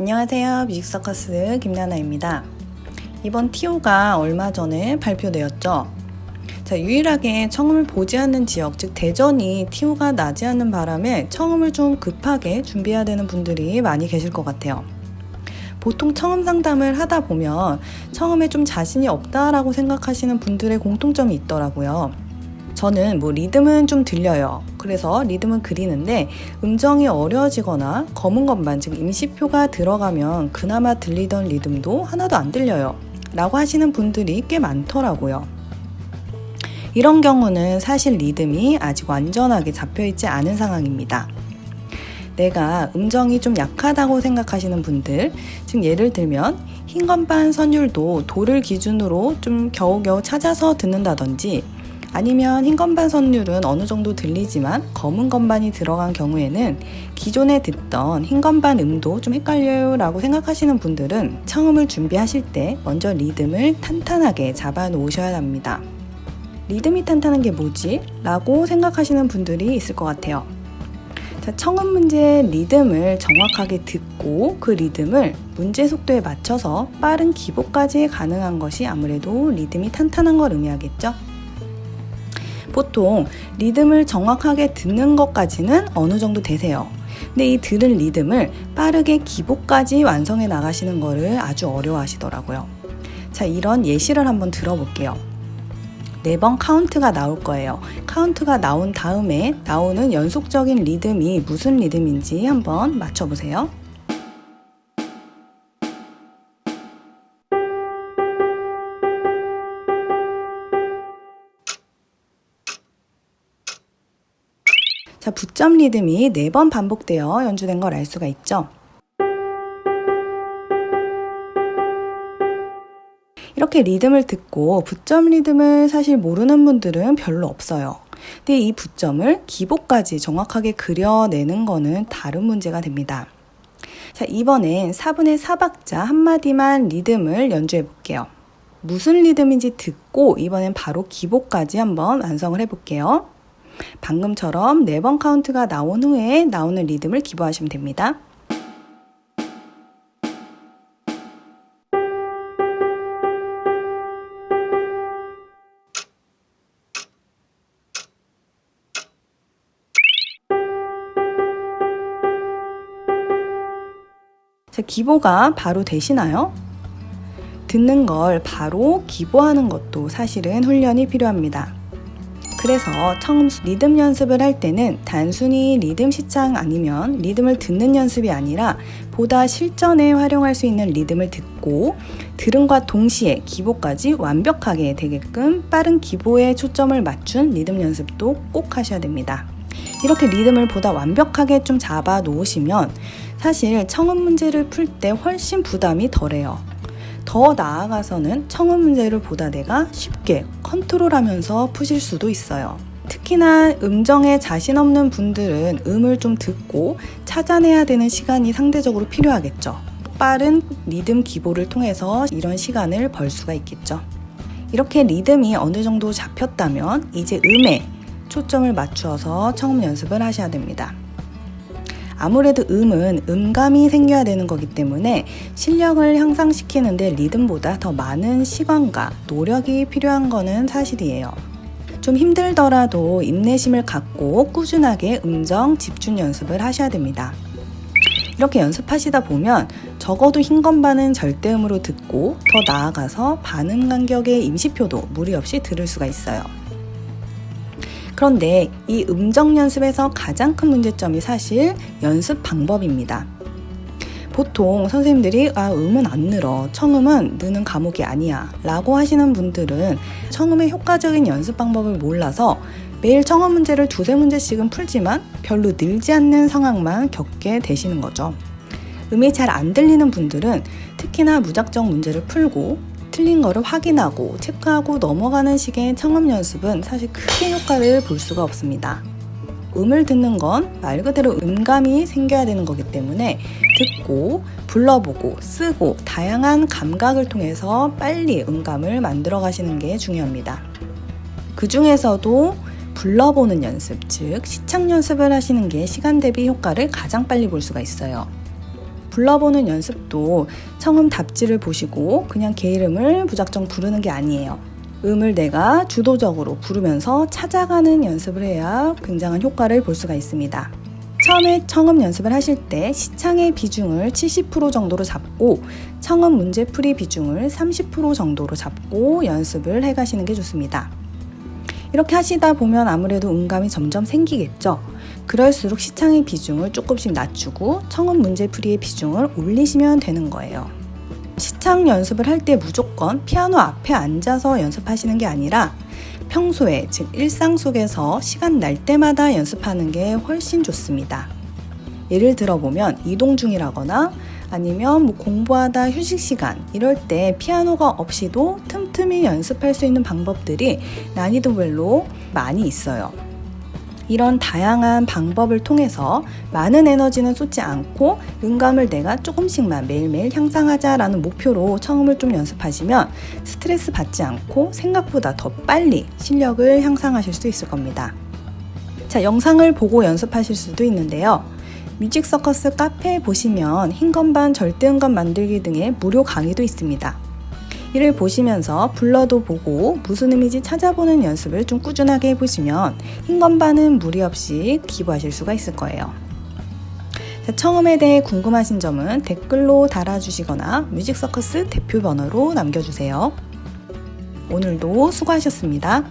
안녕하세요. 뮤직서커스 김나나입니다. 이번 TO가 얼마 전에 발표되었죠. 유일하게 청음을 보지 않는 지역, 즉 대전이 TO가 나지 않는 바람에 청음을 좀 급하게 준비해야 되는 분들이 많이 계실 것 같아요. 보통 청음 상담을 하다 보면 청음에 좀 자신이 없다라고 생각하시는 분들의 공통점이 있더라고요. 저는 리듬은 좀 들려요. 그래서 리듬은 그리는데 음정이 어려워지거나 검은 것만, 즉 임시표가 들어가면 그나마 들리던 리듬도 하나도 안 들려요 라고 하시는 분들이 꽤 많더라고요. 이런 경우는 사실 리듬이 아직 완전하게 잡혀있지 않은 상황입니다. 내가 음정이 좀 약하다고 생각하시는 분들, 즉 예를 들면 흰 건반 선율도 도를 기준으로 좀 겨우겨우 찾아서 듣는다든지, 아니면 흰 건반 선율은 어느 정도 들리지만 검은 건반이 들어간 경우에는 기존에 듣던 흰 건반 음도 좀 헷갈려요 라고 생각하시는 분들은 청음을 준비하실 때 먼저 리듬을 탄탄하게 잡아 놓으셔야 합니다. 리듬이 탄탄한 게 뭐지? 라고 생각하시는 분들이 있을 것 같아요. 청음 문제의 리듬을 정확하게 듣고 그 리듬을 문제 속도에 맞춰서 빠른 기보까지 가능한 것이 아무래도 리듬이 탄탄한 걸 의미하겠죠? 보통 리듬을 정확하게 듣는 것까지는 어느 정도 되세요. 근데 이 들은 리듬을 빠르게 기보까지 완성해 나가시는 거를 아주 어려워하시더라고요. 이런 예시를 한번 들어볼게요. 4번 카운트가 나올 거예요. 카운트가 나온 다음에 나오는 연속적인 리듬이 무슨 리듬인지 한번 맞춰보세요. 붓점 리듬이 4번 반복되어 연주된 걸 알 수가 있죠. 이렇게 리듬을 듣고 붓점 리듬을 사실 모르는 분들은 별로 없어요. 근데 이 붓점을 기보까지 정확하게 그려내는 거는 다른 문제가 됩니다. 이번엔 4분의 4박자 한마디만 리듬을 연주해 볼게요. 무슨 리듬인지 듣고 이번엔 바로 기보까지 한번 완성을 해볼게요. 방금처럼 4번 카운트가 나온 후에 나오는 리듬을 기보하시면 됩니다. 기보가 바로 되시나요? 듣는 걸 바로 기보하는 것도 사실은 훈련이 필요합니다. 그래서 청음 리듬 연습을 할 때는 단순히 리듬 시창 아니면 리듬을 듣는 연습이 아니라 보다 실전에 활용할 수 있는 리듬을 듣고 들음과 동시에 기보까지 완벽하게 되게끔 빠른 기보에 초점을 맞춘 리듬 연습도 꼭 하셔야 됩니다. 이렇게 리듬을 보다 완벽하게 좀 잡아 놓으시면 사실 청음 문제를 풀 때 훨씬 부담이 덜해요. 더 나아가서는 청음 문제를 보다 내가 쉽게 컨트롤하면서 푸실 수도 있어요. 특히나 음정에 자신 없는 분들은 음을 좀 듣고 찾아내야 되는 시간이 상대적으로 필요하겠죠. 빠른 리듬 기보를 통해서 이런 시간을 벌 수가 있겠죠. 이렇게 리듬이 어느 정도 잡혔다면 이제 음에 초점을 맞추어서 청음 연습을 하셔야 됩니다. 아무래도 음은 음감이 생겨야 되는 거기 때문에 실력을 향상시키는데 리듬보다 더 많은 시간과 노력이 필요한 거는 사실이에요. 좀 힘들더라도 인내심을 갖고 꾸준하게 음정 집중 연습을 하셔야 됩니다. 이렇게 연습하시다 보면 적어도 흰 건반은 절대음으로 듣고 더 나아가서 반음 간격의 임시표도 무리 없이 들을 수가 있어요. 그런데 이 음정 연습에서 가장 큰 문제점이 사실 연습 방법입니다. 보통 선생님들이 음은 안 늘어, 청음은 느는 과목이 아니야 라고 하시는 분들은 청음의 효과적인 연습 방법을 몰라서 매일 청음 문제를 2-3문제씩은 풀지만 별로 늘지 않는 상황만 겪게 되시는 거죠. 음이 잘 안 들리는 분들은 특히나 무작정 문제를 풀고 틀린 거를 확인하고 체크하고 넘어가는 식의 청음 연습은 사실 크게 효과를 볼 수가 없습니다. 음을 듣는 건 말 그대로 음감이 생겨야 되는 거기 때문에 듣고 불러보고 쓰고 다양한 감각을 통해서 빨리 음감을 만들어 가시는 게 중요합니다. 그 중에서도 불러보는 연습, 즉 시창 연습을 하시는 게 시간 대비 효과를 가장 빨리 볼 수가 있어요. 불러보는 연습도 청음 답지를 보시고 그냥 개 이름을 무작정 부르는 게 아니에요. 음을 내가 주도적으로 부르면서 찾아가는 연습을 해야 굉장한 효과를 볼 수가 있습니다. 처음에 청음 연습을 하실 때 시창의 비중을 70% 정도로 잡고 청음 문제풀이 비중을 30% 정도로 잡고 연습을 해가시는 게 좋습니다. 이렇게 하시다 보면 아무래도 음감이 점점 생기겠죠. 그럴수록 시창의 비중을 조금씩 낮추고 청음 문제풀이의 비중을 올리시면 되는 거예요. 시창 연습을 할 때 무조건 피아노 앞에 앉아서 연습하시는 게 아니라 평소에, 즉 일상 속에서 시간 날 때마다 연습하는 게 훨씬 좋습니다. 예를 들어보면 이동 중이라거나 아니면 공부하다 휴식 시간 이럴 때 피아노가 없이도 틈틈이 연습할 수 있는 방법들이 난이도별로 많이 있어요. 이런 다양한 방법을 통해서 많은 에너지는 쏟지 않고 음감을 내가 조금씩만 매일매일 향상하자라는 목표로 청음을 좀 연습하시면 스트레스 받지 않고 생각보다 더 빨리 실력을 향상하실 수 있을 겁니다. 자, 영상을 보고 연습하실 수도 있는데요. 뮤직 서커스 카페에 보시면 흰 건반, 절대 음감 만들기 등의 무료 강의도 있습니다. 이를 보시면서 불러도 보고 무슨 의미인지 찾아보는 연습을 좀 꾸준하게 해보시면 흰 건반은 무리 없이 기부하실 수가 있을 거예요. 자, 청음에 대해 궁금하신 점은 댓글로 달아주시거나 뮤직 서커스 대표 번호로 남겨주세요. 오늘도 수고하셨습니다.